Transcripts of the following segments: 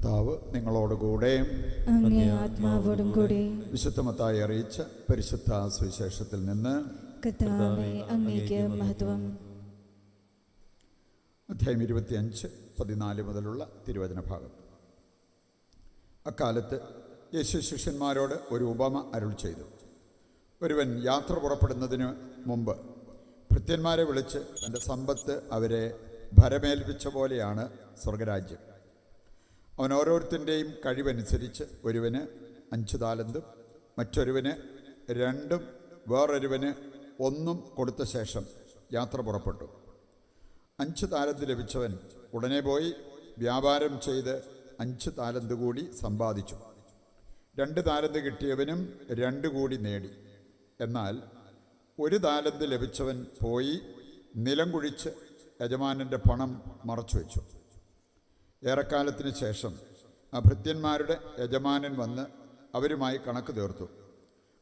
കർത്താവ് നിങ്ങളോടുകൂടെ അങ്ങേ ആത്മാവോടും കൂടെ. വിശുദ്ധ മത്തായി അറിയിച്ച പരിശുദ്ധ സുവിശേഷത്തിൽ നിന്ന് കർത്താവേ, അങ്ങേക്ക് മഹത്വം. അധ്യായം 25, 14 മുതലുള്ള തിരുവചന ഭാഗം. അക്കാലത്ത് യേശു ശിഷ്യന്മാരോട് ഒരു ഉപമ അരുൾ ചെയ്തു. ഒരുവൻ യാത്ര പുറപ്പെടുന്നതിന് മുമ്പ് ഭൃത്യന്മാരെ വിളിച്ച് തൻ്റെ സമ്പത്ത് അവരെ ഭരമേൽപ്പിച്ച പോലെയാണ് സ്വർഗരാജ്യം. അവൻ ഓരോരുത്തൻ്റെയും കഴിവനുസരിച്ച് ഒരുവന് 5 താലന്തും മറ്റൊരുവന് 2 വേറൊരുവന് 1 കൊടുത്ത ശേഷം യാത്ര പുറപ്പെട്ടു. 5 താലന്ത് ലഭിച്ചവൻ ഉടനെ പോയി വ്യാപാരം ചെയ്ത് 5 താലന്ത് കൂടി സമ്പാദിച്ചു. 2 താലന്ത് കിട്ടിയവനും 2 കൂടി നേടി. എന്നാൽ 1 താലന്ത് ലഭിച്ചവൻ പോയി നിലം കുഴിച്ച് യജമാനൻ്റെ പണം മറച്ചു വെച്ചു. ഏറെക്കാലത്തിന് ശേഷം ആ ഭൃത്യന്മാരുടെ യജമാനൻ വന്ന് അവരുമായി കണക്ക് തീർത്തു.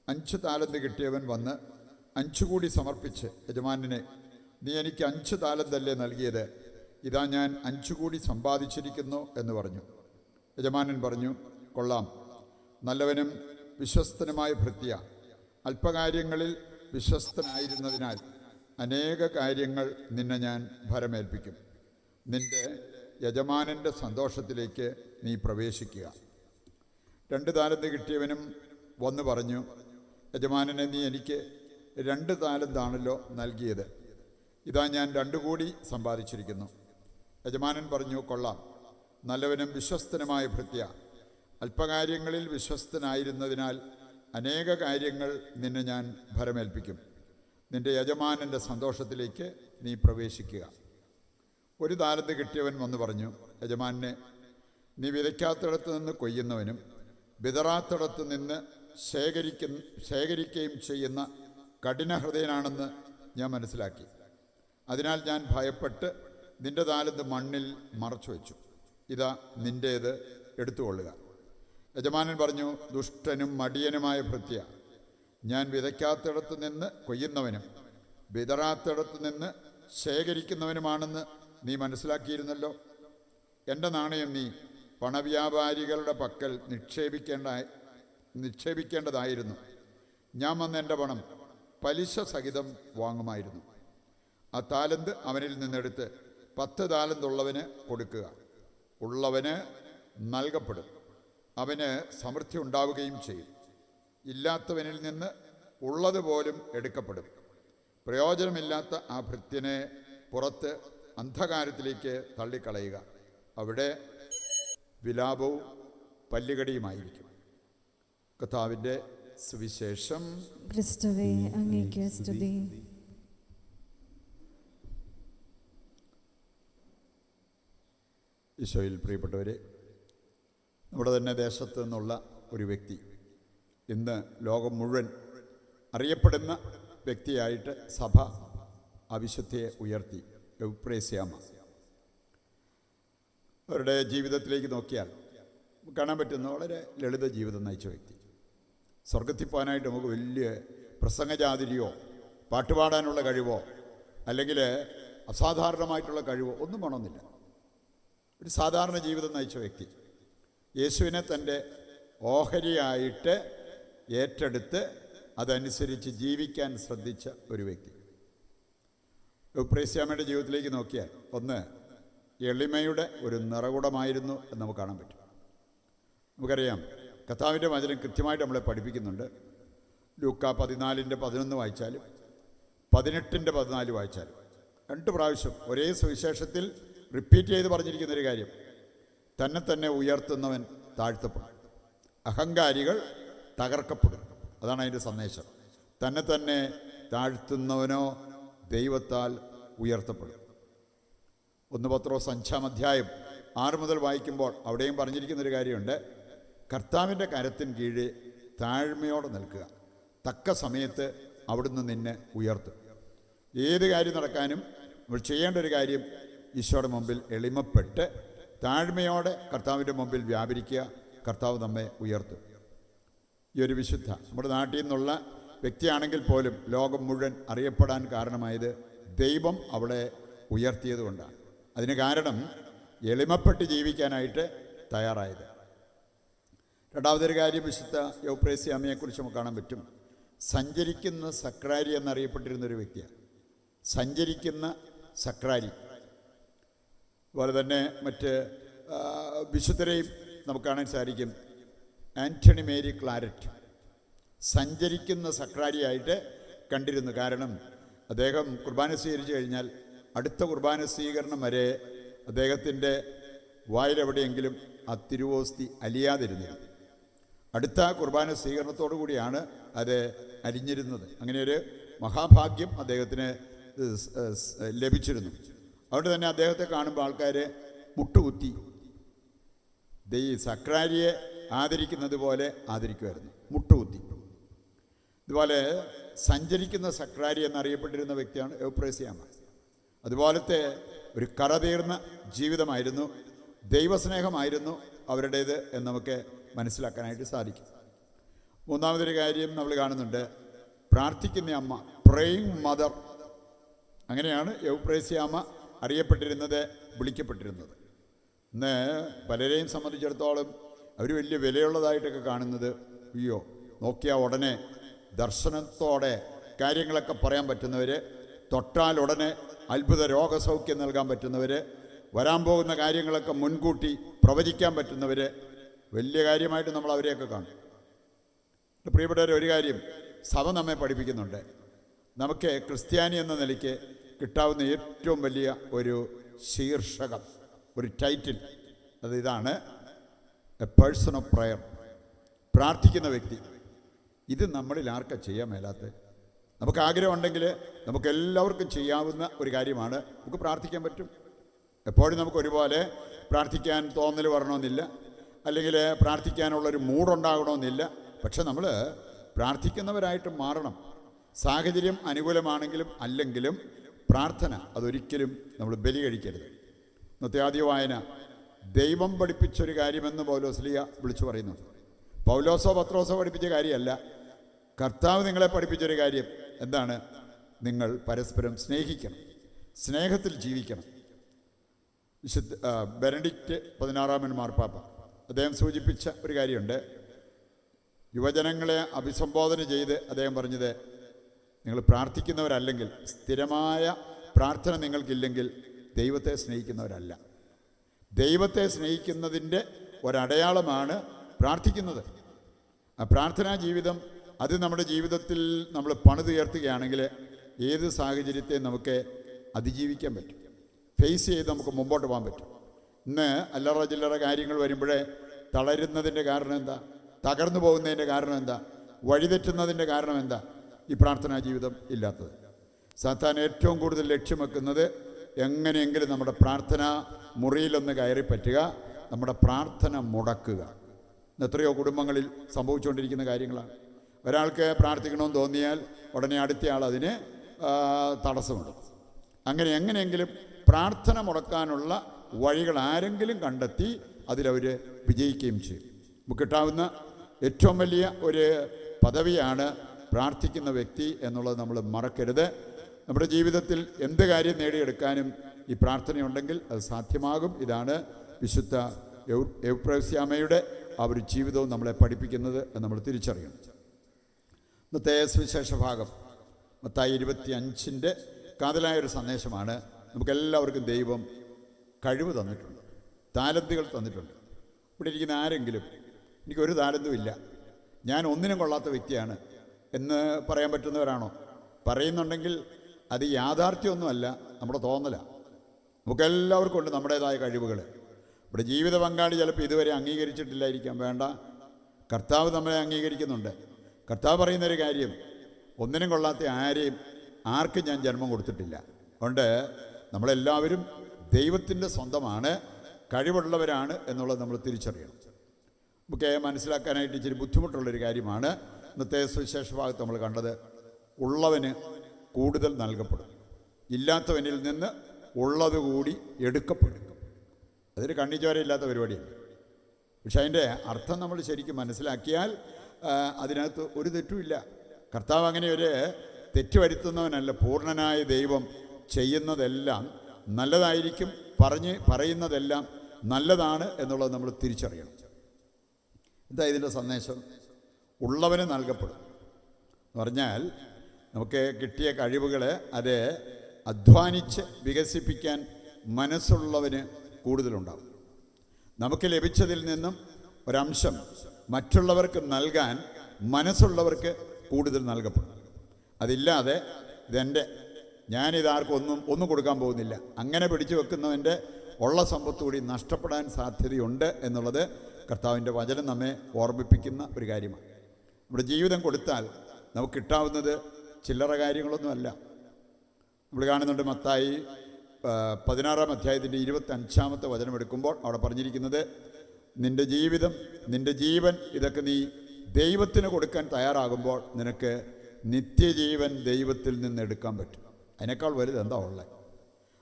5 താലന്ത് കിട്ടിയവൻ വന്ന് 5 കൂടി സമർപ്പിച്ച് യജമാനനെ, നീ എനിക്ക് 5 താലന്തല്ലേ നൽകിയത്, ഇതാ ഞാൻ 5 കൂടി സമ്പാദിച്ചിരിക്കുന്നു എന്ന് പറഞ്ഞു. യജമാനൻ പറഞ്ഞു, കൊള്ളാം, നല്ലവനും വിശ്വസ്തനുമായ ഭൃത്യ, അല്പകാര്യങ്ങളിൽ വിശ്വസ്തനായിരുന്നതിനാൽ അനേക കാര്യങ്ങൾ നിന്നെ ഞാൻ ഭരമേൽപ്പിക്കും. നിന്റെ യജമാനൻ്റെ സന്തോഷത്തിലേക്ക് നീ പ്രവേശിക്കുക. 2 താലന്ത് കിട്ടിയവനും വന്നു പറഞ്ഞു, യജമാനനെ, നീ എനിക്ക് 2 താലന്താണല്ലോ നൽകിയത്, ഇതാ ഞാൻ 2 കൂടി സമ്പാദിച്ചിരിക്കുന്നു. യജമാനൻ പറഞ്ഞു, കൊള്ളാം, നല്ലവനും വിശ്വസ്തനുമായ ഭൃത്യ, അല്പകാര്യങ്ങളിൽ വിശ്വസ്തനായിരുന്നതിനാൽ അനേക കാര്യങ്ങൾ നിന്നെ ഞാൻ ഭരമേൽപ്പിക്കും. നിന്റെ യജമാനൻ്റെ സന്തോഷത്തിലേക്ക് നീ പ്രവേശിക്കുക. 1 താലന്ത് കിട്ടിയവൻ വന്ന് പറഞ്ഞു, യജമാനെ, നീ വിതയ്ക്കാത്തിടത്ത് നിന്ന് കൊയ്യുന്നവനും വിതറാത്തിടത്ത് നിന്ന് ശേഖരിക്കുകയും ചെയ്യുന്ന കഠിനഹൃദയനാണെന്ന് ഞാൻ മനസ്സിലാക്കി. അതിനാൽ ഞാൻ ഭയപ്പെട്ട് നിന്റെ താലന്ത് മണ്ണിൽ മറച്ചു വെച്ചു. ഇതാ നിൻ്റേത്, എടുത്തുകൊള്ളുക. യജമാനൻ പറഞ്ഞു, ദുഷ്ടനും മടിയനുമായ ഭൃത്യ, ഞാൻ വിതയ്ക്കാത്തിടത്ത് നിന്ന് കൊയ്യുന്നവനും വിതറാത്തിടത്ത് നിന്ന് ശേഖരിക്കുന്നവനുമാണെന്ന് നീ മനസ്സിലാക്കിയിരുന്നല്ലോ. എൻ്റെ നാണയം നീ പണവ്യാപാരികളുടെ പക്കൽ നിക്ഷേപിക്കേണ്ടതായിരുന്നു. ഞാൻ വന്ന് എൻ്റെ പണം പലിശ സഹിതം വാങ്ങുമായിരുന്നു. ആ താലന്ത് അവനിൽ നിന്നെടുത്ത് 10 താലന്തുള്ളവന് കൊടുക്കുക. ഉള്ളവന് നൽകപ്പെടും, അവന് സമൃദ്ധി ഉണ്ടാവുകയും ചെയ്യും. ഇല്ലാത്തവനിൽ നിന്ന് ഉള്ളതുപോലും എടുക്കപ്പെടും. പ്രയോജനമില്ലാത്ത ആ ഭൃത്യനെ പുറത്ത് അന്ധകാരത്തിലേക്ക് തള്ളിക്കളയുക. അവിടെ വിലാപവും പല്ലുകടിയുമായിരിക്കും. കർത്താവിൻ്റെ സുവിശേഷം. ക്രിസ്തുവേ, അങ്ങേക്ക് സ്തുതി. ഈശോയിൽ പ്രിയപ്പെട്ടവരെ, നമ്മുടെ തന്നെ ദേശത്ത് നിന്നുള്ള ഒരു വ്യക്തി, ഇന്ന് ലോകം മുഴുവൻ അറിയപ്പെടുന്ന വ്യക്തിയായിട്ട് സഭ അവിശുദ്ധിയെ ഉയർത്തി. എവുപ്രേസ്യാമ്മ. അവരുടെ ജീവിതത്തിലേക്ക് നോക്കിയാൽ കാണാൻ പറ്റുന്ന വളരെ ലളിത ജീവിതം നയിച്ച വ്യക്തി. സ്വർഗത്തിൽ പോകാനായിട്ട് നമുക്ക് വലിയ പ്രസംഗചാതുരിയോ പാട്ടുപാടാനുള്ള കഴിവോ അല്ലെങ്കിൽ അസാധാരണമായിട്ടുള്ള കഴിവോ ഒന്നും വേണമെന്നില്ല. ഒരു സാധാരണ ജീവിതം നയിച്ച വ്യക്തി യേശുവിനെ തൻ്റെ ഓഹരിയായിട്ട് ഏറ്റെടുത്ത് അതനുസരിച്ച് ജീവിക്കാൻ ശ്രദ്ധിച്ച ഒരു വ്യക്തി. എവുപ്രേസ്യാമ്മയുടെ ജീവിതത്തിലേക്ക് നോക്കിയാൽ ഒന്ന് എളിമയുടെ ഒരു നിറകുടമായിരുന്നു എന്ന് നമുക്ക് കാണാൻ പറ്റും. നമുക്കറിയാം, കർത്താവിൻ്റെ വചനം കൃത്യമായിട്ട് നമ്മളെ പഠിപ്പിക്കുന്നുണ്ട്. ലൂക്കാ 14:11 വായിച്ചാലും 18:14 വായിച്ചാലും 2 പ്രാവശ്യം ഒരേ സുവിശേഷത്തിൽ റിപ്പീറ്റ് ചെയ്ത് പറഞ്ഞിരിക്കുന്നൊരു കാര്യം, തന്നെ ഉയർത്തുന്നവൻ താഴ്ത്തപ്പെടും, അഹങ്കാരികൾ തകർക്കപ്പെടും. അതാണ് അതിൻ്റെ സന്ദേശം. തന്നെ താഴ്ത്തുന്നവനോ ദൈവത്താൽ ഉയർത്തപ്പെടും. 1 പത്രോസ് 5-ാം അധ്യായം 6 മുതൽ വായിക്കുമ്പോൾ അവിടെയും പറഞ്ഞിരിക്കുന്നൊരു കാര്യമുണ്ട്. കർത്താവിൻ്റെ കരത്തിന് കീഴെ താഴ്മയോടെ നിൽക്കുക, തക്ക സമയത്ത് അവിടുന്ന് നിന്നെ ഉയർത്തും. ഏത് കാര്യം നടക്കാനും നമ്മൾ ചെയ്യേണ്ട ഒരു കാര്യം ഈശോയുടെ മുമ്പിൽ എളിമപ്പെട്ട് താഴ്മയോടെ കർത്താവിൻ്റെ മുമ്പിൽ വ്യാപരിക്കുക. കർത്താവ് നമ്മെ ഉയർത്തും. ഈ ഒരു വിശുദ്ധ നമ്മുടെ നാട്ടിൽ നിന്നുള്ള വ്യക്തിയാണെങ്കിൽ പോലും ലോകം മുഴുവൻ അറിയപ്പെടാൻ കാരണമായത് ദൈവം അവളെ ഉയർത്തിയത് കൊണ്ടാണ്. അതിന് കാരണം എളിമപ്പെട്ട് ജീവിക്കാനായിട്ട് തയ്യാറായത്. രണ്ടാമതൊരു കാര്യം വിശുദ്ധ യൗപ്രേസ്യാമയെക്കുറിച്ച് നമുക്ക് കാണാൻ പറ്റും. സഞ്ചരിക്കുന്ന സക്രാരി എന്നറിയപ്പെട്ടിരുന്നൊരു വ്യക്തിയാണ്. സഞ്ചരിക്കുന്ന സക്രാരി. അതുപോലെ തന്നെ മറ്റ് വിശുദ്ധരെയും നമുക്ക് കാണാൻ സാധിക്കും. ആൻ്റണി മേരി ക്ലാരറ്റ് സഞ്ചരിക്കുന്ന സക്രാരിയായിട്ട് കണ്ടിരുന്നു. കാരണം അദ്ദേഹം കുർബാന സ്വീകരിച്ചു കഴിഞ്ഞാൽ അടുത്ത കുർബാന സ്വീകരണം വരെ അദ്ദേഹത്തിൻ്റെ വായിലെവിടെയെങ്കിലും ആ തിരുവോസ്തി അലിയാതിരുന്നിരുന്നു. അടുത്ത കുർബാന സ്വീകരണത്തോടു കൂടിയാണ് അത് അലിഞ്ഞിരുന്നത്. അങ്ങനെയൊരു മഹാഭാഗ്യം അദ്ദേഹത്തിന് ലഭിച്ചിരുന്നു. അതുകൊണ്ട് തന്നെ അദ്ദേഹത്തെ കാണുമ്പോൾ ആൾക്കാർ മുട്ടുകുത്തി ഈ സക്രാരിയെ ആദരിക്കുന്നത് പോലെ ആദരിക്കുമായിരുന്നു, മുട്ടുകുത്തി. ഇതുപോലെ സഞ്ചരിക്കുന്ന സക്രാരി എന്നറിയപ്പെട്ടിരുന്ന വ്യക്തിയാണ് യൗപ്രേസ്യാമ. അതുപോലത്തെ ഒരു കറതീർന്ന ജീവിതമായിരുന്നു, ദൈവസ്നേഹമായിരുന്നു അവരുടേത് എന്ന് നമുക്ക് മനസ്സിലാക്കാനായിട്ട് സാധിക്കും. മൂന്നാമതൊരു കാര്യം നമ്മൾ കാണുന്നുണ്ട്, പ്രാർത്ഥിക്കുന്ന അമ്മ, പ്രേയിങ് മദർ. അങ്ങനെയാണ് യൗപ്രേസ്യാമ അറിയപ്പെട്ടിരുന്നത്, വിളിക്കപ്പെട്ടിരുന്നത്. ഇന്ന് പലരെയും സംബന്ധിച്ചിടത്തോളം അവർ വലിയ വിലയുള്ളതായിട്ടൊക്കെ കാണുന്നത്, അയ്യോ നോക്കിയാൽ ഉടനെ ദർശനത്തോടെ കാര്യങ്ങളൊക്കെ പറയാൻ പറ്റുന്നവർ, തൊട്ടാൽ ഉടനെ അത്ഭുത രോഗസൗഖ്യം നൽകാൻ പറ്റുന്നവർ, വരാൻ പോകുന്ന കാര്യങ്ങളൊക്കെ മുൻകൂട്ടി പ്രവചിക്കാൻ പറ്റുന്നവർ, വലിയ കാര്യമായിട്ട് നമ്മൾ അവരെയൊക്കെ കാണും. പ്രിയപ്പെട്ടവർ, ഒരു കാര്യം സഭ നമ്മെ പഠിപ്പിക്കുന്നുണ്ട്. നമുക്ക് ക്രിസ്ത്യാനി എന്ന നിലയ്ക്ക് കിട്ടാവുന്ന ഏറ്റവും വലിയ ഒരു ശീർഷകം, ഒരു ടൈറ്റിൽ, അത് ഇതാണ്, എ പേഴ്സൺ ഓഫ് പ്രയർ, പ്രാർത്ഥിക്കുന്ന വ്യക്തി. ഇത് നമ്മളിൽ ആർക്കാ ചെയ്യാൻ മേലാത്ത? നമുക്ക് ആഗ്രഹമുണ്ടെങ്കിൽ നമുക്ക് എല്ലാവർക്കും ചെയ്യാവുന്ന ഒരു കാര്യമാണ്. നമുക്ക് പ്രാർത്ഥിക്കാൻ പറ്റും. എപ്പോഴും നമുക്ക് ഒരുപോലെ പ്രാർത്ഥിക്കാൻ തോന്നൽ വരണമെന്നില്ല, അല്ലെങ്കിൽ പ്രാർത്ഥിക്കാനുള്ളൊരു മൂഡുണ്ടാകണമെന്നില്ല. പക്ഷെ നമ്മൾ പ്രാർത്ഥിക്കുന്നവരായിട്ട് മാറണം. സാഹചര്യം അനുകൂലമാണെങ്കിലും അല്ലെങ്കിലും പ്രാർത്ഥന അതൊരിക്കലും നമ്മൾ ബലി കഴിക്കരുത്. ഇന്നത്തെ ആദ്യ വായന ദൈവം പഠിപ്പിച്ചൊരു കാര്യമെന്ന് പൗലോസ്ലീഹ വിളിച്ചു പറയുന്നു. പൗലോസോ പത്രോസോ പഠിപ്പിച്ച കാര്യമല്ല, കർത്താവ് നിങ്ങളെ പഠിപ്പിച്ചൊരു കാര്യം. എന്താണ്? നിങ്ങൾ പരസ്പരം സ്നേഹിക്കണം, സ്നേഹത്തിൽ ജീവിക്കണം. വിശുദ്ധ ബെനഡിക്റ്റ് 16 മാർപ്പാപ്പ അദ്ദേഹം സൂചിപ്പിച്ച ഒരു കാര്യമുണ്ട്. യുവജനങ്ങളെ അഭിസംബോധന ചെയ്ത് അദ്ദേഹം പറഞ്ഞത്, നിങ്ങൾ പ്രാർത്ഥിക്കുന്നവരല്ലെങ്കിൽ, സ്ഥിരമായ പ്രാർത്ഥന നിങ്ങൾക്കില്ലെങ്കിൽ ദൈവത്തെ സ്നേഹിക്കുന്നവരല്ല. ദൈവത്തെ സ്നേഹിക്കുന്നതിൻ്റെ ഒരടയാളമാണ് പ്രാർത്ഥിക്കുന്നത്. ആ പ്രാർത്ഥനാ ജീവിതം അത് നമ്മുടെ ജീവിതത്തിൽ നമ്മൾ പണിതുയർത്തുകയാണെങ്കിൽ ഏത് സാഹചര്യത്തെയും നമുക്ക് അതിജീവിക്കാൻ പറ്റും, ഫേസ് ചെയ്ത് നമുക്ക് മുമ്പോട്ട് പോകാൻ പറ്റും. ഇന്ന് അല്ലറ ചില്ലറ കാര്യങ്ങൾ വരുമ്പോഴേ തളരുന്നതിൻ്റെ കാരണം എന്താ? തകർന്നു പോകുന്നതിൻ്റെ കാരണം എന്താ? വഴിതെറ്റുന്നതിൻ്റെ കാരണം എന്താ? ഈ പ്രാർത്ഥനാ ജീവിതം ഇല്ലാത്തത്. സാത്താൻ ഏറ്റവും കൂടുതൽ ലക്ഷ്യം വെക്കുന്നത് എങ്ങനെയെങ്കിലും നമ്മുടെ പ്രാർത്ഥന മുറിയിലൊന്ന് കയറി പറ്റുക, നമ്മുടെ പ്രാർത്ഥന മുടക്കുക. എത്രയോ കുടുംബങ്ങളിൽ സംഭവിച്ചുകൊണ്ടിരിക്കുന്ന കാര്യങ്ങളാണ്. ഒരാൾക്ക് പ്രാർത്ഥിക്കണമെന്ന് തോന്നിയാൽ ഉടനെ അടുത്തയാൾ അതിന് തടസ്സമുണ്ട്. അങ്ങനെ എങ്ങനെയെങ്കിലും പ്രാർത്ഥന മുടക്കാനുള്ള വഴികൾ ആരെങ്കിലും കണ്ടെത്തി അതിലവർ വിജയിക്കുകയും ചെയ്യും. നമുക്ക് കിട്ടാവുന്ന ഏറ്റവും വലിയ ഒരു പദവിയാണ് പ്രാർത്ഥിക്കുന്ന വ്യക്തി എന്നുള്ളത് നമ്മൾ മറക്കരുത്. നമ്മുടെ ജീവിതത്തിൽ എന്ത് കാര്യം നേടിയെടുക്കാനും ഈ പ്രാർത്ഥനയുണ്ടെങ്കിൽ അത് സാധ്യമാകും. ഇതാണ് വിശുദ്ധ യൗപ്രേസ്യാമയുടെ ആ ഒരു ജീവിതവും നമ്മളെ പഠിപ്പിക്കുന്നത് എന്ന് നമ്മൾ തിരിച്ചറിയണം. ഇന്നത്തെ സുവിശേഷ ഭാഗം മത്തായി 25 കാതലായൊരു സന്ദേശമാണ്. നമുക്കെല്ലാവർക്കും ദൈവം കഴിവ് തന്നിട്ടുണ്ട്, താലന്തുകൾ തന്നിട്ടുണ്ട്. ഇവിടെ ഇരിക്കുന്ന ആരെങ്കിലും എനിക്കൊരു താലന്തും ഇല്ല, ഞാൻ ഒന്നിനും കൊള്ളാത്ത വ്യക്തിയാണ് എന്ന് പറയാൻ പറ്റുന്നവരാണോ? പറയുന്നുണ്ടെങ്കിൽ അത് യാഥാർത്ഥ്യമൊന്നുമല്ല, നമ്മുടെ തോന്നലാണ്. നമുക്കെല്ലാവർക്കും ഉണ്ട് നമ്മുടേതായ കഴിവുകൾ. ഇവിടെ ജീവിത പങ്കാളി ചിലപ്പോൾ ഇതുവരെ അംഗീകരിച്ചിട്ടില്ലായിരിക്കാം, വേണ്ട, കർത്താവ് നമ്മളെ അംഗീകരിക്കുന്നുണ്ട്. കർത്താവ് പറയുന്നൊരു കാര്യം, ഒന്നിനും കൊള്ളാത്ത ആരെയും ആർക്കും ഞാൻ ജന്മം കൊടുത്തിട്ടില്ല. അതുകൊണ്ട് നമ്മളെല്ലാവരും ദൈവത്തിൻ്റെ സ്വന്തമാണ്, കഴിവുള്ളവരാണ് എന്നുള്ളത് നമ്മൾ തിരിച്ചറിയണം. നമുക്ക് മനസ്സിലാക്കാനായിട്ട് ഇച്ചിരി ബുദ്ധിമുട്ടുള്ളൊരു കാര്യമാണ് ഇന്നത്തെ സുവിശേഷ ഭാഗത്ത് നമ്മൾ കണ്ടത്. ഉള്ളവന് കൂടുതൽ നൽകപ്പെടും, ഇല്ലാത്തവനിൽ നിന്ന് ഉള്ളത് കൂടി എടുക്കപ്പെടും. അതൊരു കണ്ണിച്ചോരയില്ലാത്ത പരിപാടിയാണ്. പക്ഷെ അതിൻ്റെ അർത്ഥം നമ്മൾ ശരിക്കും മനസ്സിലാക്കിയാൽ അതിനകത്ത് ഒരു തെറ്റുമില്ല. കർത്താവ് അങ്ങനെ ഒരു തെറ്റ് വരുത്തുന്നവനല്ല. പൂർണ്ണനായ ദൈവം ചെയ്യുന്നതെല്ലാം നല്ലതായിരിക്കും, പറയുന്നതെല്ലാം നല്ലതാണ് എന്നുള്ളത് നമ്മൾ തിരിച്ചറിയണം. എന്താ ഇതിൻ്റെ സന്ദേശം? ഉള്ളവന് നൽകപ്പെടും എന്ന് പറഞ്ഞാൽ നമുക്ക് കിട്ടിയ കഴിവുകളെ അത് അധ്വാനിച്ച് വികസിപ്പിക്കാൻ മനസ്സുള്ളവന് കൂടുതലുണ്ടാകും. നമുക്ക് ലഭിച്ചതിൽ നിന്നും ഒരംശം മറ്റുള്ളവർക്ക് നൽകാൻ മനസ്സുള്ളവർക്ക് കൂടുതൽ നൽകപ്പെടും. അതില്ലാതെ ഞാനിതാർക്കും ഒന്നും കൊടുക്കാൻ പോകുന്നില്ല, അങ്ങനെ പിടിച്ചു വെക്കുന്നവൻ്റെ ഉള്ള സമ്പത്ത് കൂടി നഷ്ടപ്പെടാൻ സാധ്യതയുണ്ട് എന്നുള്ളത് കർത്താവിൻ്റെ വചനം നമ്മെ ഓർമ്മിപ്പിക്കുന്ന ഒരു കാര്യമാണ്. നമ്മുടെ ജീവിതം കൊടുത്താൽ നമുക്ക് കിട്ടാവുന്നത് ചില്ലറ കാര്യങ്ങളൊന്നുമല്ല. നമ്മൾ കാണുന്നുണ്ട് മത്തായി 16-ാം അധ്യായത്തിൻ്റെ 25-ാമത്തെ വചനം എടുക്കുമ്പോൾ അവിടെ പറഞ്ഞിരിക്കുന്നത്, നിൻ്റെ ജീവിതം, നിൻ്റെ ജീവൻ ഇതൊക്കെ നീ ദൈവത്തിന് കൊടുക്കാൻ തയ്യാറാകുമ്പോൾ നിനക്ക് നിത്യജീവൻ ദൈവത്തിൽ നിന്ന് എടുക്കാൻ പറ്റും. അതിനേക്കാൾ വലുത് എന്താ ഉള്ളത്?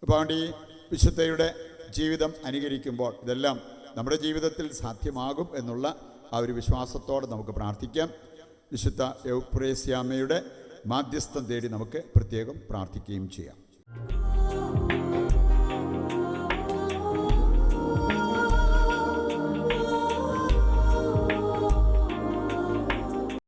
അപ്പോൾ അതുകൊണ്ട് ഈ വിശുദ്ധയുടെ ജീവിതം അനുകരിക്കുമ്പോൾ ഇതെല്ലാം നമ്മുടെ ജീവിതത്തിൽ സാധ്യമാകും എന്നുള്ള ആ ഒരു വിശ്വാസത്തോടെ നമുക്ക് പ്രാർത്ഥിക്കാം. വിശുദ്ധ എവുപ്രേസ്യാമ്മയുടെ മാധ്യസ്ഥം തേടി നമുക്ക് പ്രത്യേകം പ്രാർത്ഥിക്കുകയും ചെയ്യാം.